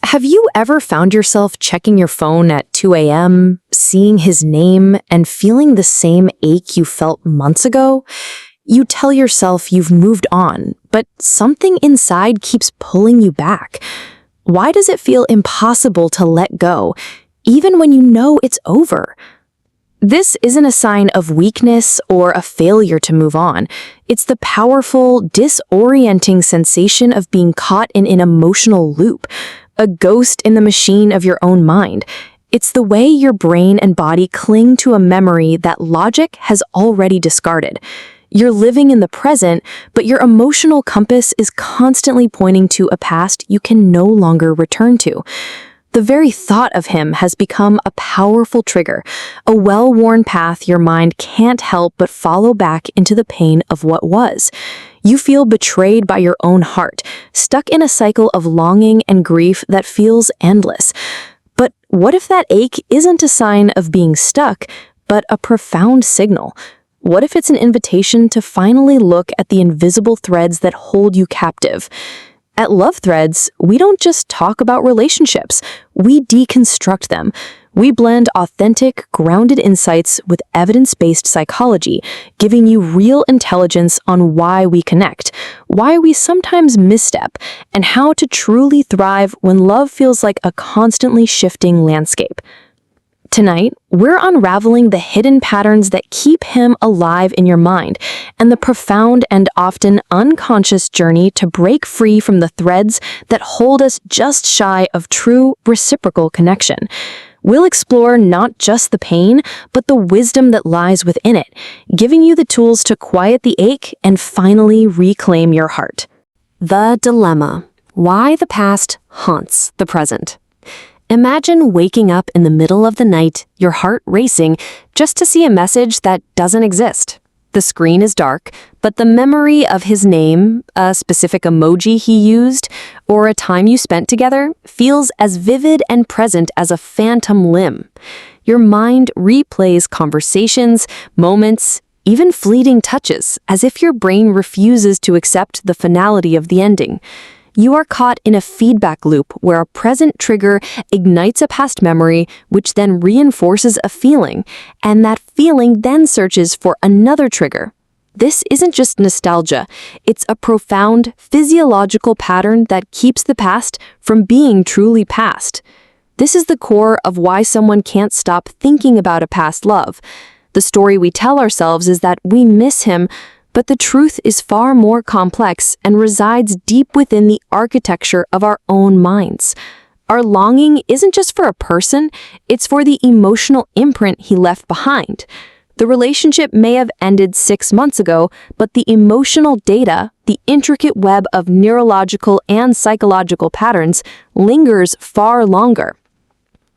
Have you ever found yourself checking your phone at 2 a.m., seeing his name, and feeling the same ache you felt months ago? You tell yourself you've moved on, but something inside keeps pulling you back. Why does it feel impossible to let go, even when you know it's over? This isn't a sign of weakness or a failure to move on. It's the powerful, disorienting sensation of being caught in an emotional loop, a ghost in the machine of your own mind. It's the way your brain and body cling to a memory that logic has already discarded. You're living in the present, but your emotional compass is constantly pointing to a past you can no longer return to. The very thought of him has become a powerful trigger, a well-worn path your mind can't help but follow back into the pain of what was. You feel betrayed by your own heart, stuck in a cycle of longing and grief that feels endless. But what if that ache isn't a sign of being stuck, but a profound signal? What if it's an invitation to finally look at the invisible threads that hold you captive? At Love Threads, we don't just talk about relationships, we deconstruct them. We blend authentic, grounded insights with evidence-based psychology, giving you real intelligence on why we connect, why we sometimes misstep, and how to truly thrive when love feels like a constantly shifting landscape. Tonight, we're unraveling the hidden patterns that keep him alive in your mind and the profound and often unconscious journey to break free from the threads that hold us just shy of true reciprocal connection. We'll explore not just the pain, but the wisdom that lies within it, giving you the tools to quiet the ache and finally reclaim your heart. The dilemma: why the past haunts the present. Imagine waking up in the middle of the night, your heart racing, just to see a message that doesn't exist. The screen is dark, but the memory of his name, a specific emoji he used, or a time you spent together feels as vivid and present as a phantom limb. Your mind replays conversations, moments, even fleeting touches, as if your brain refuses to accept the finality of the ending. You are caught in a feedback loop where a present trigger ignites a past memory, which then reinforces a feeling, and that feeling then searches for another trigger. This isn't just nostalgia, it's a profound physiological pattern that keeps the past from being truly past. This is the core of why someone can't stop thinking about a past love. The story we tell ourselves is that we miss him, but the truth is far more complex and resides deep within the architecture of our own minds. Our longing isn't just for a person, it's for the emotional imprint he left behind. The relationship may have ended 6 months ago, but the emotional data, the intricate web of neurological and psychological patterns, lingers far longer.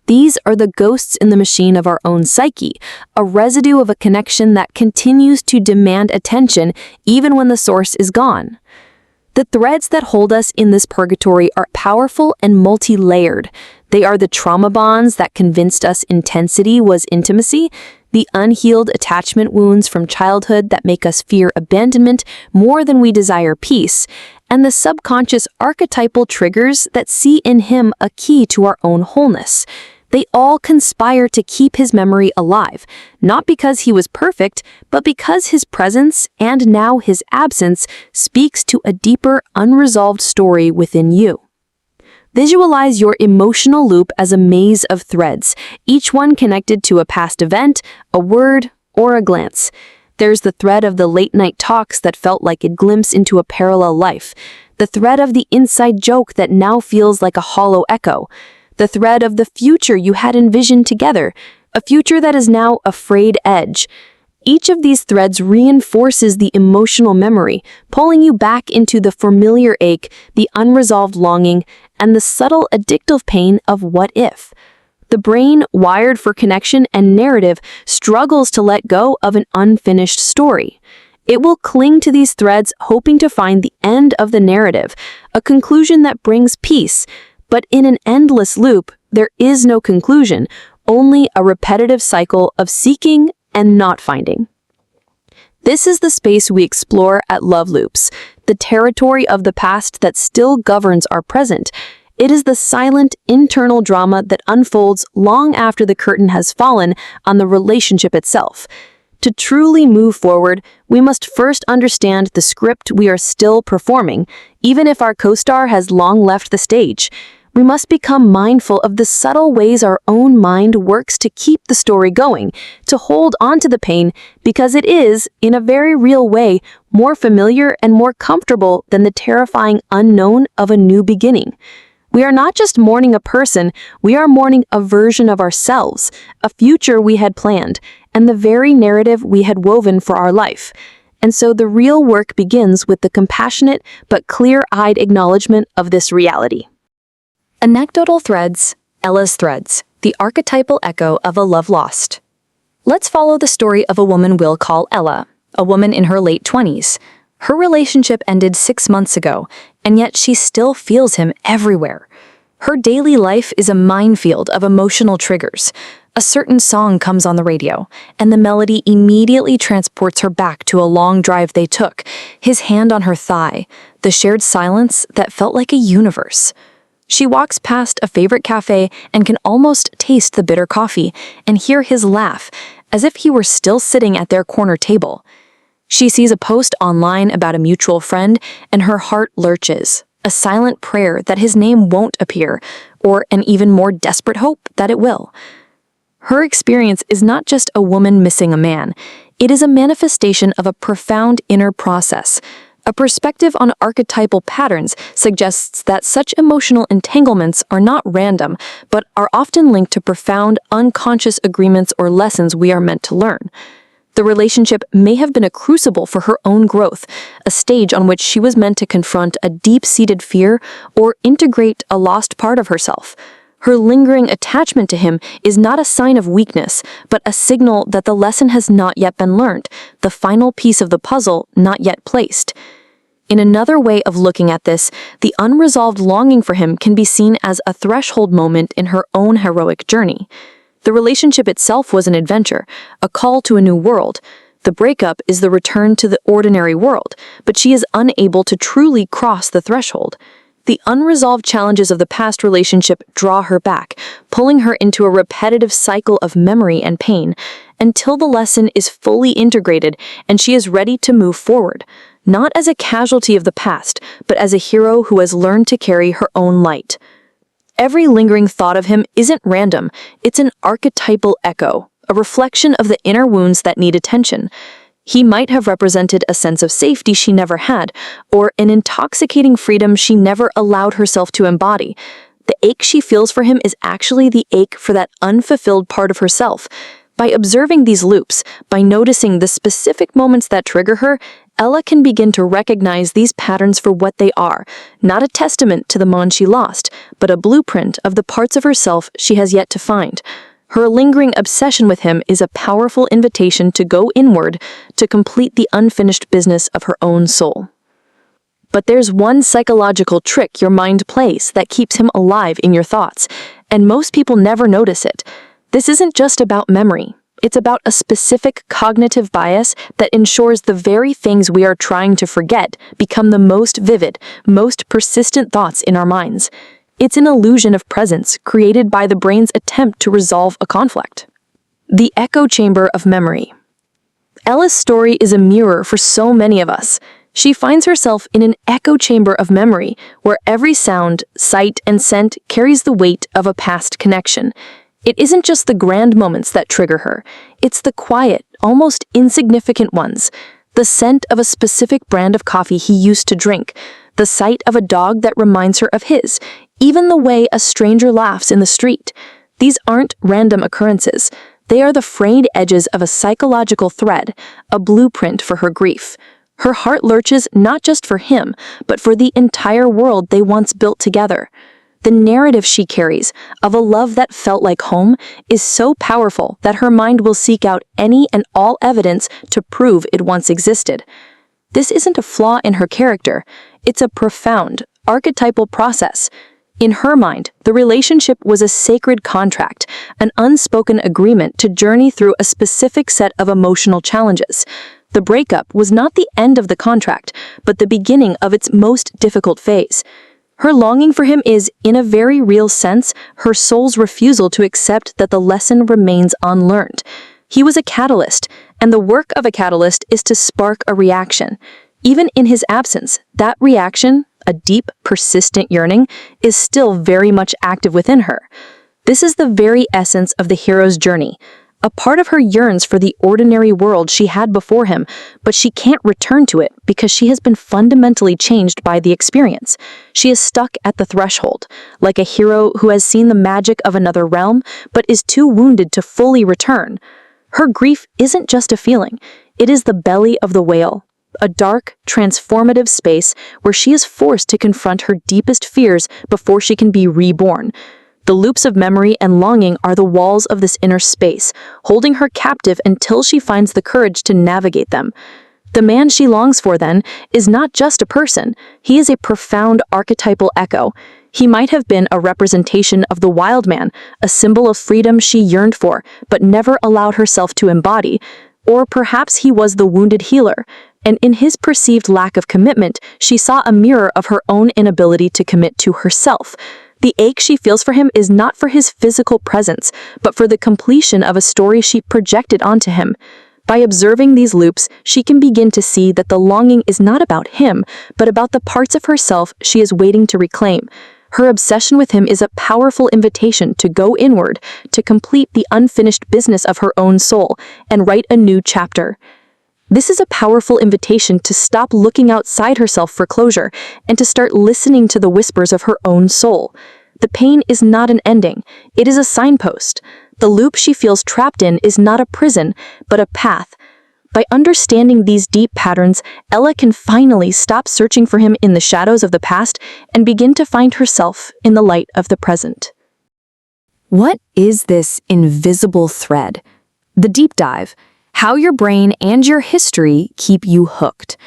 These are the ghosts in the machine of our own psyche, a residue of a connection that continues to demand attention even when the source is gone. The threads that hold us in this purgatory are powerful and multi-layered. They are the trauma bonds that convinced us intensity was intimacy, the unhealed attachment wounds from childhood that make us fear abandonment more than we desire peace, and the subconscious archetypal triggers that see in him a key to our own wholeness. They all conspire to keep his memory alive, not because he was perfect, but because his presence, and now his absence, speaks to a deeper, unresolved story within you. Visualize your emotional loop as a maze of threads, each one connected to a past event, a word, or a glance. There's the thread of the late-night talks that felt like a glimpse into a parallel life, the thread of the inside joke that now feels like a hollow echo, the thread of the future you had envisioned together, a future that is now a frayed edge. Each of these threads reinforces the emotional memory, pulling you back into the familiar ache, the unresolved longing, and the subtle addictive pain of what if. The brain, wired for connection and narrative, struggles to let go of an unfinished story. It will cling to these threads, hoping to find the end of the narrative, a conclusion that brings peace. But in an endless loop, there is no conclusion, only a repetitive cycle of seeking and not finding. This is the space we explore at Love Loops, the territory of the past that still governs our present. It is the silent, internal drama that unfolds long after the curtain has fallen on the relationship itself. To truly move forward, we must first understand the script we are still performing, even if our co-star has long left the stage. We must become mindful of the subtle ways our own mind works to keep the story going, to hold on to the pain, because it is, in a very real way, more familiar and more comfortable than the terrifying unknown of a new beginning. We are not just mourning a person, we are mourning a version of ourselves, a future we had planned, and the very narrative we had woven for our life. And so the real work begins with the compassionate but clear-eyed acknowledgement of this reality. Anecdotal threads, Ella's threads, the archetypal echo of a love lost. Let's follow the story of a woman we'll call Ella, a woman in her late 20s. Her relationship ended 6 months ago, and yet she still feels him everywhere. Her daily life is a minefield of emotional triggers. A certain song comes on the radio, and the melody immediately transports her back to a long drive they took, his hand on her thigh, the shared silence that felt like a universe. She walks past a favorite cafe and can almost taste the bitter coffee and hear his laugh, as if he were still sitting at their corner table. She sees a post online about a mutual friend, and her heart lurches, a silent prayer that his name won't appear, or an even more desperate hope that it will. Her experience is not just a woman missing a man. It is a manifestation of a profound inner process. A perspective on archetypal patterns suggests that such emotional entanglements are not random, but are often linked to profound, unconscious agreements or lessons we are meant to learn. The relationship may have been a crucible for her own growth, a stage on which she was meant to confront a deep-seated fear or integrate a lost part of herself. Her lingering attachment to him is not a sign of weakness, but a signal that the lesson has not yet been learned, the final piece of the puzzle not yet placed. In another way of looking at this, the unresolved longing for him can be seen as a threshold moment in her own heroic journey. The relationship itself was an adventure, a call to a new world. The breakup is the return to the ordinary world, but she is unable to truly cross the threshold. The unresolved challenges of the past relationship draw her back, pulling her into a repetitive cycle of memory and pain, until the lesson is fully integrated and she is ready to move forward, not as a casualty of the past, but as a hero who has learned to carry her own light. Every lingering thought of him isn't random, it's an archetypal echo, a reflection of the inner wounds that need attention. He might have represented a sense of safety she never had, or an intoxicating freedom she never allowed herself to embody. The ache she feels for him is actually the ache for that unfulfilled part of herself. By observing these loops, by noticing the specific moments that trigger her, Ella can begin to recognize these patterns for what they are, not a testament to the man she lost, but a blueprint of the parts of herself she has yet to find. Her lingering obsession with him is a powerful invitation to go inward, to complete the unfinished business of her own soul. But there's one psychological trick your mind plays that keeps him alive in your thoughts, and most people never notice it. This isn't just about memory. It's about a specific cognitive bias that ensures the very things we are trying to forget become the most vivid, most persistent thoughts in our minds. It's an illusion of presence created by the brain's attempt to resolve a conflict. The echo chamber of memory. Ella's story is a mirror for so many of us. She finds herself in an echo chamber of memory where every sound, sight, and scent carries the weight of a past connection. It isn't just the grand moments that trigger her. It's the quiet, almost insignificant ones. The scent of a specific brand of coffee he used to drink. The sight of a dog that reminds her of his. Even the way a stranger laughs in the street. These aren't random occurrences. They are the frayed edges of a psychological thread, a blueprint for her grief. Her heart lurches not just for him, but for the entire world they once built together. The narrative she carries, of a love that felt like home, is so powerful that her mind will seek out any and all evidence to prove it once existed. This isn't a flaw in her character, it's a profound, archetypal process. In her mind, the relationship was a sacred contract, an unspoken agreement to journey through a specific set of emotional challenges. The breakup was not the end of the contract, but the beginning of its most difficult phase. Her longing for him is, in a very real sense, her soul's refusal to accept that the lesson remains unlearned. He was a catalyst, and the work of a catalyst is to spark a reaction. Even in his absence, that reaction, a deep, persistent yearning, is still very much active within her. This is the very essence of the hero's journey. A part of her yearns for the ordinary world she had before him, but she can't return to it because she has been fundamentally changed by the experience. She is stuck at the threshold, like a hero who has seen the magic of another realm, but is too wounded to fully return. Her grief isn't just a feeling, it is the belly of the whale, a dark, transformative space where she is forced to confront her deepest fears before she can be reborn. The loops of memory and longing are the walls of this inner space, holding her captive until she finds the courage to navigate them. The man she longs for, then, is not just a person. He is a profound archetypal echo. He might have been a representation of the wild man, a symbol of freedom she yearned for, but never allowed herself to embody. Or perhaps he was the wounded healer, and in his perceived lack of commitment, she saw a mirror of her own inability to commit to herself. The ache she feels for him is not for his physical presence, but for the completion of a story she projected onto him. By observing these loops, she can begin to see that the longing is not about him, but about the parts of herself she is waiting to reclaim. Her obsession with him is a powerful invitation to go inward, to complete the unfinished business of her own soul, and write a new chapter. This is a powerful invitation to stop looking outside herself for closure and to start listening to the whispers of her own soul. The pain is not an ending, it is a signpost. The loop she feels trapped in is not a prison, but a path. By understanding these deep patterns, Ella can finally stop searching for him in the shadows of the past and begin to find herself in the light of the present. What is this invisible thread? The deep dive. How your brain and your history keep you hooked.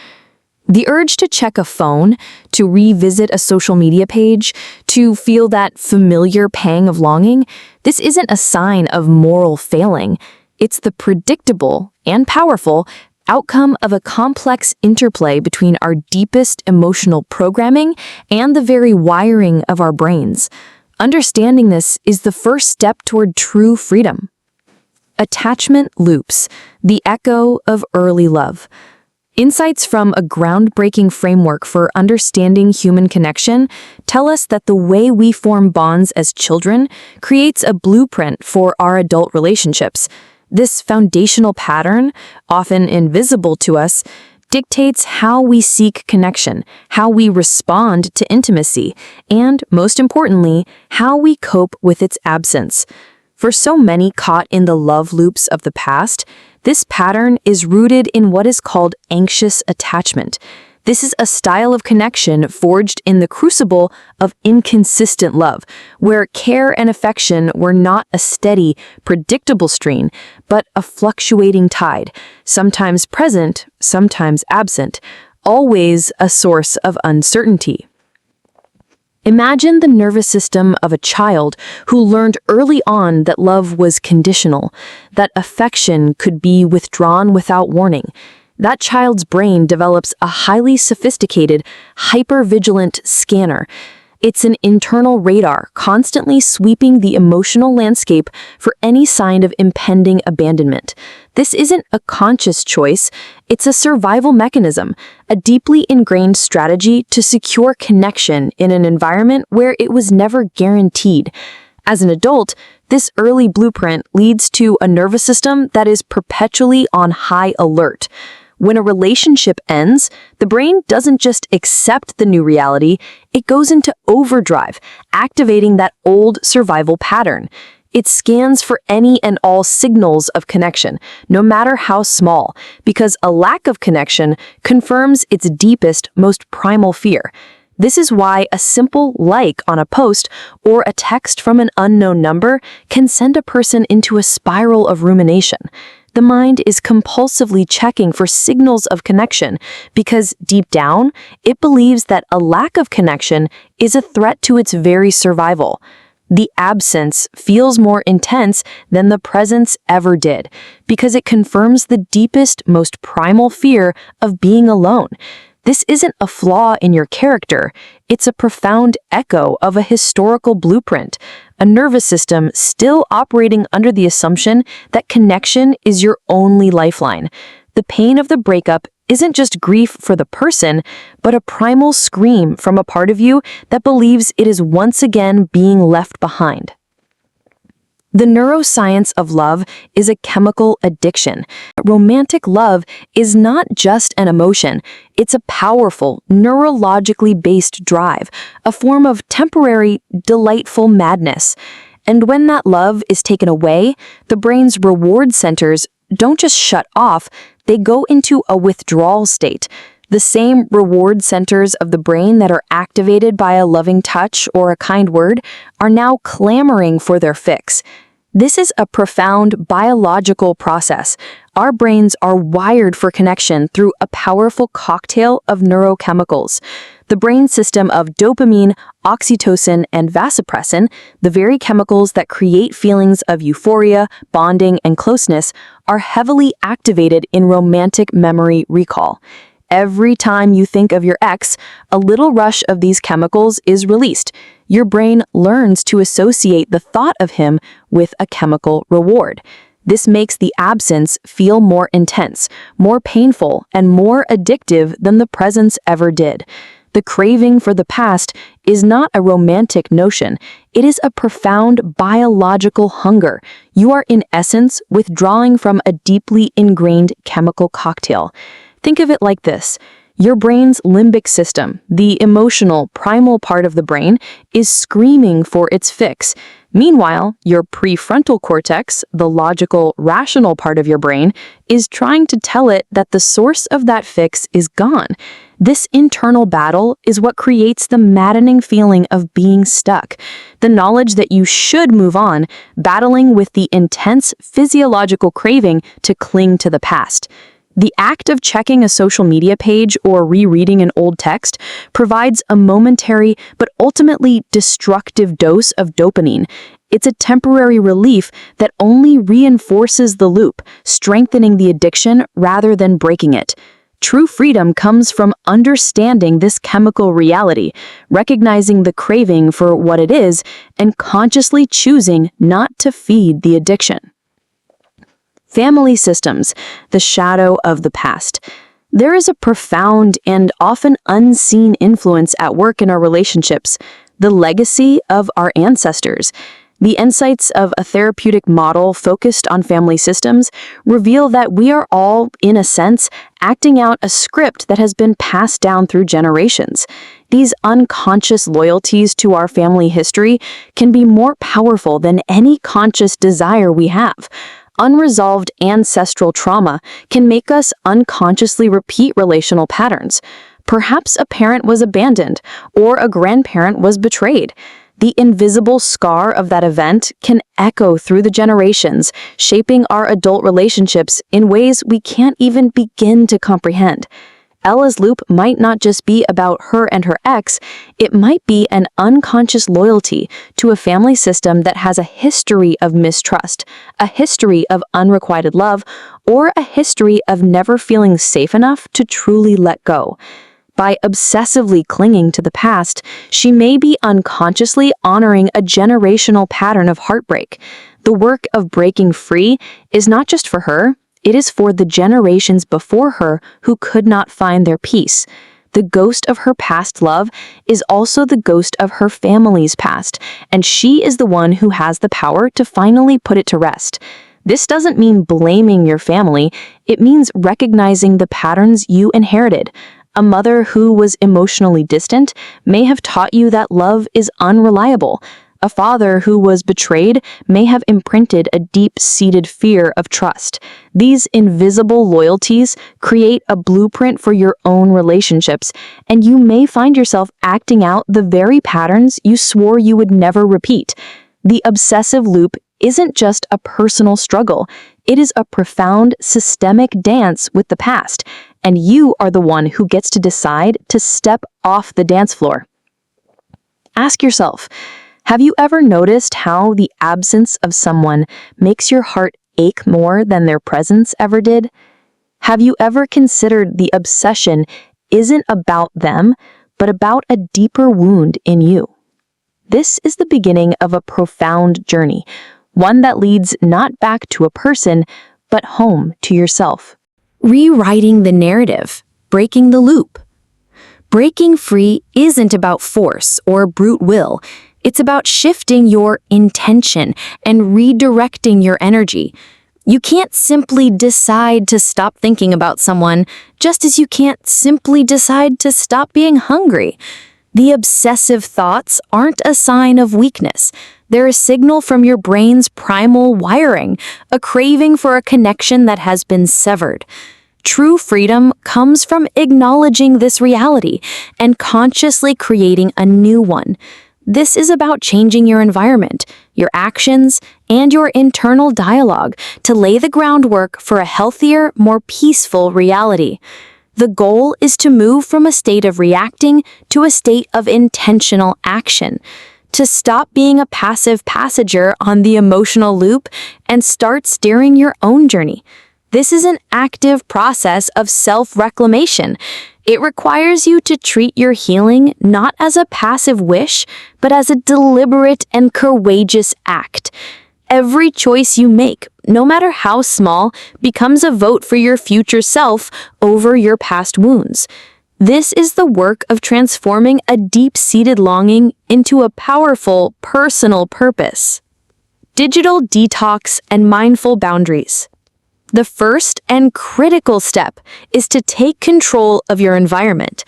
The urge to check a phone, to revisit a social media page, to feel that familiar pang of longing, this isn't a sign of moral failing. It's the predictable and powerful outcome of a complex interplay between our deepest emotional programming and the very wiring of our brains. Understanding this is the first step toward true freedom. Attachment loops, the echo of early love. Insights from a groundbreaking framework for understanding human connection tell us that the way we form bonds as children creates a blueprint for our adult relationships. This foundational pattern, often invisible to us, dictates how we seek connection, how we respond to intimacy, and, most importantly, how we cope with its absence. For so many caught in the love loops of the past, this pattern is rooted in what is called anxious attachment. This is a style of connection forged in the crucible of inconsistent love, where care and affection were not a steady, predictable stream, but a fluctuating tide, sometimes present, sometimes absent, always a source of uncertainty. Imagine the nervous system of a child who learned early on that love was conditional, that affection could be withdrawn without warning. That child's brain develops a highly sophisticated, hyper-vigilant scanner. It's an internal radar constantly sweeping the emotional landscape for any sign of impending abandonment. This isn't a conscious choice, it's a survival mechanism, a deeply ingrained strategy to secure connection in an environment where it was never guaranteed. As an adult, this early blueprint leads to a nervous system that is perpetually on high alert. When a relationship ends, the brain doesn't just accept the new reality, it goes into overdrive, activating that old survival pattern. It scans for any and all signals of connection, no matter how small, because a lack of connection confirms its deepest, most primal fear. This is why a simple like on a post or a text from an unknown number can send a person into a spiral of rumination. The mind is compulsively checking for signals of connection because deep down, it believes that a lack of connection is a threat to its very survival. The absence feels more intense than the presence ever did, because it confirms the deepest, most primal fear of being alone. This isn't a flaw in your character, it's a profound echo of a historical blueprint, a nervous system still operating under the assumption that connection is your only lifeline. The pain of the breakup isn't just grief for the person, but a primal scream from a part of you that believes it is once again being left behind. The neuroscience of love is a chemical addiction. Romantic love is not just an emotion, it's a powerful, neurologically based drive, a form of temporary, delightful madness. And when that love is taken away, the brain's reward centers don't just shut off, they go into a withdrawal state. The same reward centers of the brain that are activated by a loving touch or a kind word are now clamoring for their fix. This is a profound biological process. Our brains are wired for connection through a powerful cocktail of neurochemicals. The brain system of dopamine, oxytocin, and vasopressin, the very chemicals that create feelings of euphoria, bonding, and closeness, are heavily activated in romantic memory recall. Every time you think of your ex, a little rush of these chemicals is released. Your brain learns to associate the thought of him with a chemical reward. This makes the absence feel more intense, more painful, and more addictive than the presence ever did. The craving for the past is not a romantic notion. It is a profound biological hunger. You are in essence withdrawing from a deeply ingrained chemical cocktail. Think of it like this. Your brain's limbic system, the emotional, primal part of the brain, is screaming for its fix. Meanwhile, your prefrontal cortex, the logical, rational part of your brain, is trying to tell it that the source of that fix is gone. This internal battle is what creates the maddening feeling of being stuck. The knowledge that you should move on, battling with the intense physiological craving to cling to the past. The act of checking a social media page or rereading an old text provides a momentary but ultimately destructive dose of dopamine. It's a temporary relief that only reinforces the loop, strengthening the addiction rather than breaking it. True freedom comes from understanding this chemical reality, recognizing the craving for what it is, and consciously choosing not to feed the addiction. Family systems, the shadow of the past. There is a profound and often unseen influence at work in our relationships, the legacy of our ancestors. The insights of a therapeutic model focused on family systems reveal that we are all, in a sense, acting out a script that has been passed down through generations. These unconscious loyalties to our family history can be more powerful than any conscious desire we have. Unresolved ancestral trauma can make us unconsciously repeat relational patterns. Perhaps a parent was abandoned or a grandparent was betrayed. The invisible scar of that event can echo through the generations, shaping our adult relationships in ways we can't even begin to comprehend. Ella's loop might not just be about her and her ex, it might be an unconscious loyalty to a family system that has a history of mistrust, a history of unrequited love, or a history of never feeling safe enough to truly let go. By obsessively clinging to the past, she may be unconsciously honoring a generational pattern of heartbreak. The work of breaking free is not just for her, it is for the generations before her who could not find their peace. The ghost of her past love is also the ghost of her family's past, and she is the one who has the power to finally put it to rest. This doesn't mean blaming your family, it means recognizing the patterns you inherited. A mother who was emotionally distant may have taught you that love is unreliable. A father who was betrayed may have imprinted a deep-seated fear of trust. These invisible loyalties create a blueprint for your own relationships, and you may find yourself acting out the very patterns you swore you would never repeat. The obsessive loop isn't just a personal struggle, it is a profound systemic dance with the past, and you are the one who gets to decide to step off the dance floor. Ask yourself, Have you ever noticed how the absence of someone makes your heart ache more than their presence ever did? Have you ever considered the obsession isn't about them, but about a deeper wound in you? This is the beginning of a profound journey, one that leads not back to a person, but home to yourself. Rewriting the narrative, breaking the loop. Breaking free isn't about force or brute will. It's about shifting your intention and redirecting your energy. You can't simply decide to stop thinking about someone, just as you can't simply decide to stop being hungry. The obsessive thoughts aren't a sign of weakness. They're a signal from your brain's primal wiring, a craving for a connection that has been severed. True freedom comes from acknowledging this reality and consciously creating a new one. This is about changing your environment, your actions, and your internal dialogue to lay the groundwork for a healthier, more peaceful reality. The goal is to move from a state of reacting to a state of intentional action, to stop being a passive passenger on the emotional loop and start steering your own journey. This is an active process of self-reclamation. It requires you to treat your healing not as a passive wish, but as a deliberate and courageous act. Every choice you make, no matter how small, becomes a vote for your future self over your past wounds. This is the work of transforming a deep-seated longing into a powerful, personal purpose. Digital detox and mindful boundaries. The first and critical step is to take control of your environment.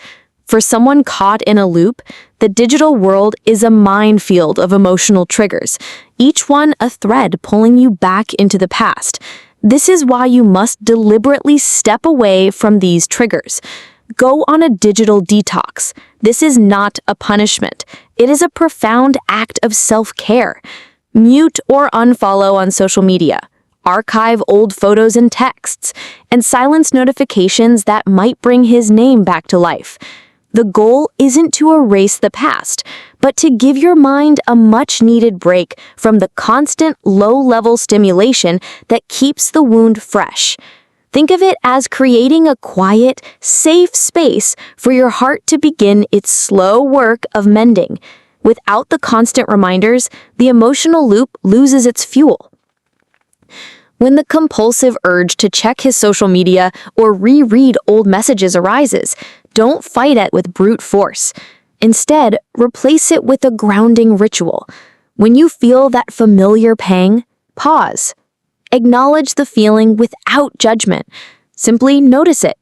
For someone caught in a loop, the digital world is a minefield of emotional triggers, each one a thread pulling you back into the past. This is why you must deliberately step away from these triggers. Go on a digital detox. This is not a punishment. It is a profound act of self-care. Mute or unfollow on social media. Archive old photos and texts, and silence notifications that might bring his name back to life. The goal isn't to erase the past, but to give your mind a much-needed break from the constant low-level stimulation that keeps the wound fresh. Think of it as creating a quiet, safe space for your heart to begin its slow work of mending. Without the constant reminders, the emotional loop loses its fuel. When the compulsive urge to check his social media or reread old messages arises, don't fight it with brute force. Instead, replace it with a grounding ritual. When you feel that familiar pang, pause. Acknowledge the feeling without judgment. Simply notice it.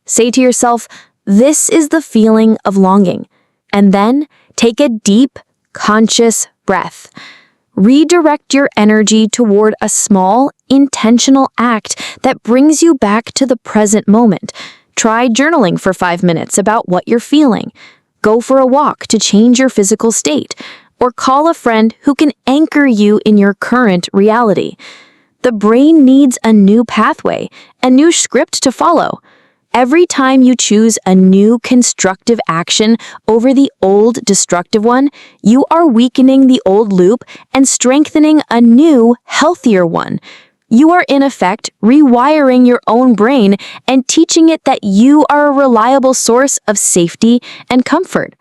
Say to yourself, "This is the feeling of longing." And then take a deep, conscious breath. Redirect your energy toward a small, intentional act that brings you back to the present moment. Try journaling for 5 minutes about what you're feeling. Go for a walk to change your physical state, or call a friend who can anchor you in your current reality. The brain needs a new pathway, a new script to follow. Every time you choose a new constructive action over the old destructive one, you are weakening the old loop and strengthening a new, healthier one. You are, in effect, rewiring your own brain and teaching it that you are a reliable source of safety and comfort.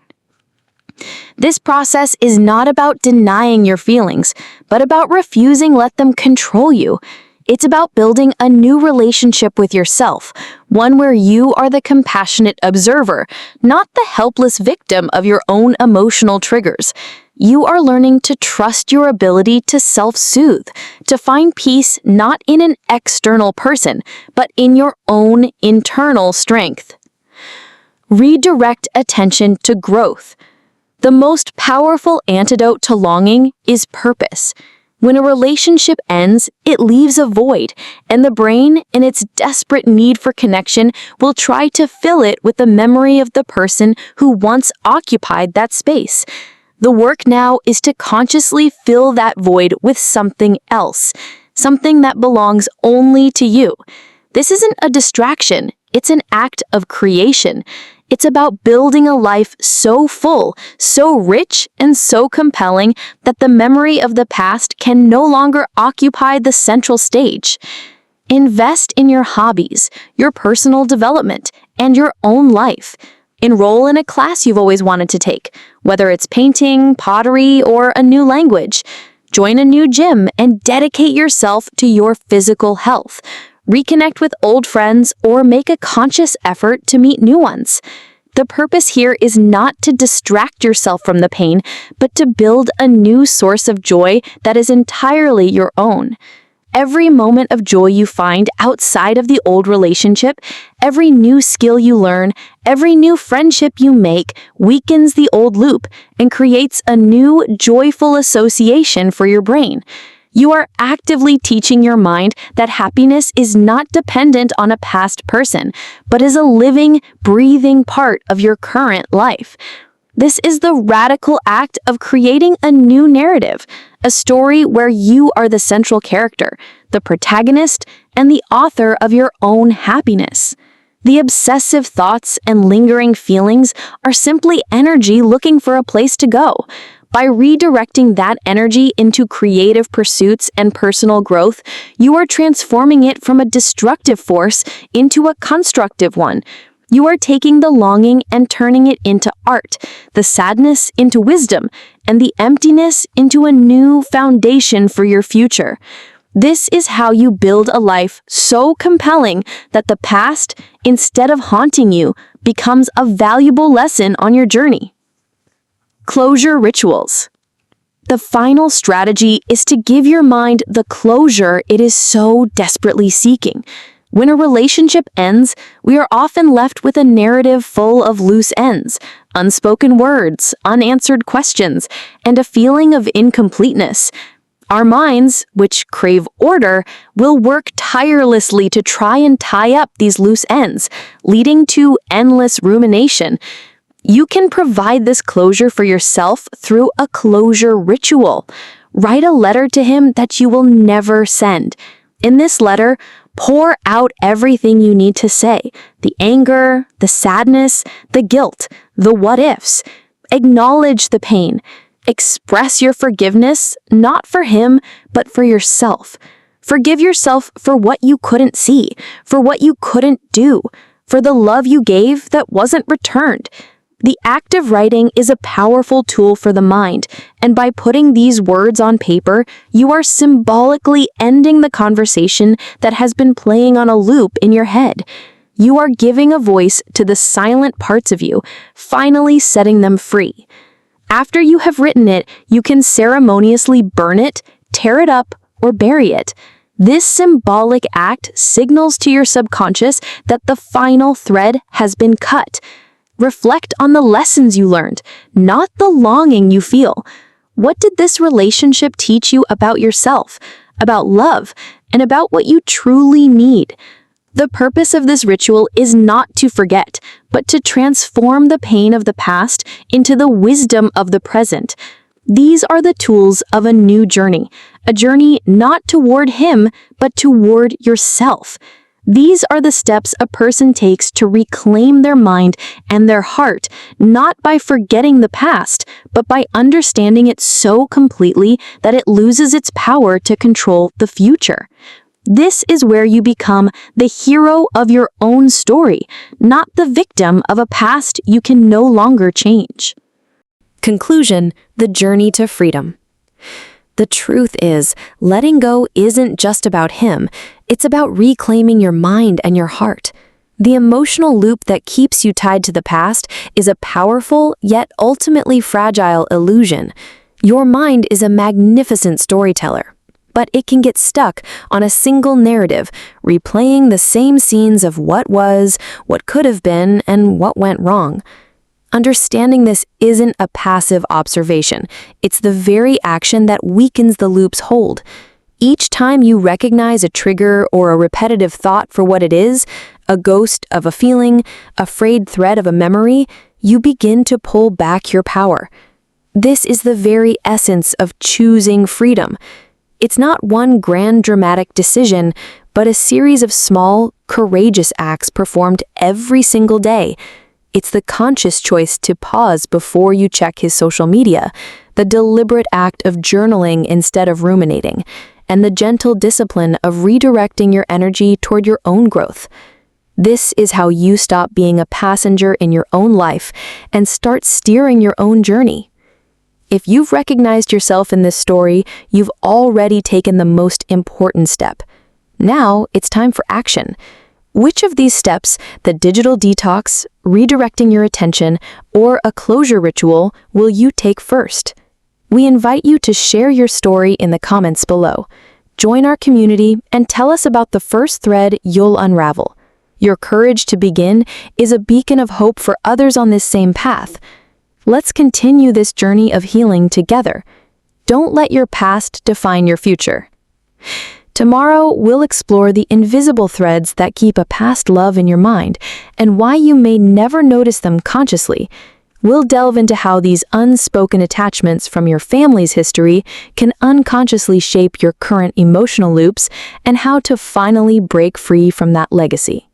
This process is not about denying your feelings, but about refusing to let them control you. It's about building a new relationship with yourself, one where you are the compassionate observer, not the helpless victim of your own emotional triggers. You are learning to trust your ability to self-soothe, to find peace not in an external person, but in your own internal strength. Redirect attention to growth. The most powerful antidote to longing is purpose. When a relationship ends, it leaves a void, and the brain, in its desperate need for connection, will try to fill it with the memory of the person who once occupied that space. The work now is to consciously fill that void with something else, something that belongs only to you. This isn't a distraction, it's an act of creation. It's about building a life so full, so rich, and so compelling that the memory of the past can no longer occupy the central stage. Invest in your hobbies, your personal development, and your own life. Enroll in a class you've always wanted to take, whether it's painting, pottery, or a new language. Join a new gym and dedicate yourself to your physical health. Reconnect with old friends or make a conscious effort to meet new ones. The purpose here is not to distract yourself from the pain, but to build a new source of joy that is entirely your own. Every moment of joy you find outside of the old relationship, every new skill you learn, every new friendship you make weakens the old loop and creates a new, joyful association for your brain. You are actively teaching your mind that happiness is not dependent on a past person, but is a living, breathing part of your current life. This is the radical act of creating a new narrative, a story where you are the central character, the protagonist, and the author of your own happiness. The obsessive thoughts and lingering feelings are simply energy looking for a place to go. By redirecting that energy into creative pursuits and personal growth, you are transforming it from a destructive force into a constructive one. You are taking the longing and turning it into art, the sadness into wisdom, and the emptiness into a new foundation for your future. This is how you build a life so compelling that the past, instead of haunting you, becomes a valuable lesson on your journey. Closure rituals. The final strategy is to give your mind the closure it is so desperately seeking. When a relationship ends, we are often left with a narrative full of loose ends, unspoken words, unanswered questions, and a feeling of incompleteness. Our minds, which crave order, will work tirelessly to try and tie up these loose ends, leading to endless rumination. You can provide this closure for yourself through a closure ritual. Write a letter to him that you will never send. In this letter, pour out everything you need to say, the anger, the sadness, the guilt, the what-ifs. Acknowledge the pain. Express your forgiveness, not for him, but for yourself. Forgive yourself for what you couldn't see, for what you couldn't do, for the love you gave that wasn't returned. The act of writing is a powerful tool for the mind, and by putting these words on paper, you are symbolically ending the conversation that has been playing on a loop in your head. You are giving a voice to the silent parts of you, finally setting them free. After you have written it, you can ceremoniously burn it, tear it up, or bury it. This symbolic act signals to your subconscious that the final thread has been cut. Reflect on the lessons you learned, not the longing you feel. What did this relationship teach you about yourself, about love, and about what you truly need? The purpose of this ritual is not to forget, but to transform the pain of the past into the wisdom of the present. These are the tools of a new journey, a journey not toward him, but toward yourself. These are the steps a person takes to reclaim their mind and their heart, not by forgetting the past, but by understanding it so completely that it loses its power to control the future. This is where you become the hero of your own story, not the victim of a past you can no longer change. Conclusion: the journey to freedom. The truth is, letting go isn't just about him, it's about reclaiming your mind and your heart. The emotional loop that keeps you tied to the past is a powerful yet ultimately fragile illusion. Your mind is a magnificent storyteller, but it can get stuck on a single narrative, replaying the same scenes of what was, what could have been, and what went wrong. Understanding this isn't a passive observation. It's the very action that weakens the loop's hold. Each time you recognize a trigger or a repetitive thought for what it is, a ghost of a feeling, a frayed thread of a memory, you begin to pull back your power. This is the very essence of choosing freedom. It's not one grand dramatic decision, but a series of small, courageous acts performed every single day. It's the conscious choice to pause before you check his social media, the deliberate act of journaling instead of ruminating, and the gentle discipline of redirecting your energy toward your own growth. This is how you stop being a passenger in your own life and start steering your own journey. If you've recognized yourself in this story, you've already taken the most important step. Now it's time for action. Which of these steps, the digital detox, redirecting your attention, or a closure ritual, will you take first? We invite you to share your story in the comments below. Join our community and tell us about the first thread you'll unravel. Your courage to begin is a beacon of hope for others on this same path. Let's continue this journey of healing together. Don't let your past define your future. Tomorrow, we'll explore the invisible threads that keep a past love in your mind and why you may never notice them consciously. We'll delve into how these unspoken attachments from your family's history can unconsciously shape your current emotional loops and how to finally break free from that legacy.